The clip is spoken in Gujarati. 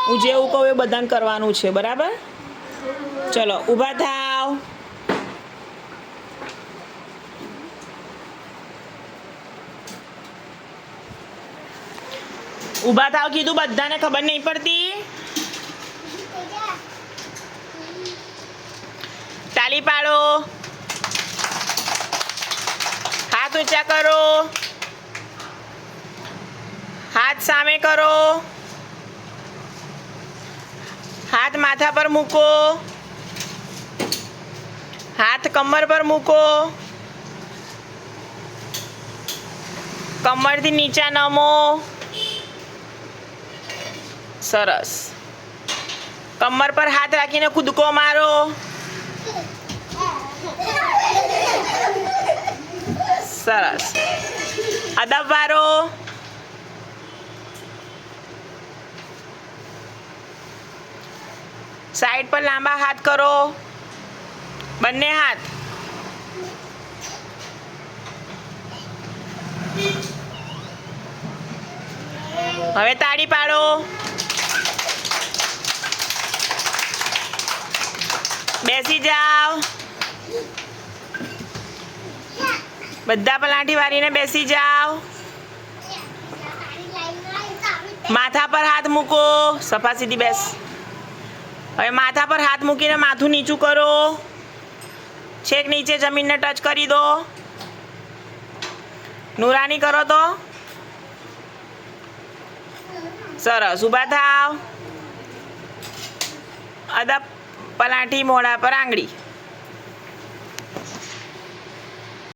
હું જેવું કહું એ બધાને કરવાનું છે, બરાબર? ચલો ઊભા થાવ. ઊભા થાવ કીધું, બધાને ખબર નહીં પડતી? તાલી પાડો. હાથ ઊંચા કરો. હાથ સામે કરો. હાથ માથા પર મૂકો. હાથ કમર પર મૂકો. કમરથી નીચા નમો. સરસ. કમર પર હાથ રાખીને કૂદકો મારો. સરસ. અદબ વારો. સાઈડ પર લાંબા હાથ કરો. બંને હાથ. હવે તાળી પાડો. બેસી જાઓ. બધા પલાઠી વાળીને બેસી જાઓ. માથા પર હાથ મૂકો. સફા સીધી બેસ. હવે માથા પર હાથ મૂકીને માથું નીચું કરો. છેક નીચે જમીનને ટચ કરી દો. નુરાની કરો તો. સરસ. ઊભા થાવ. અદબ પલાઠી મોઢા પર આંગળી.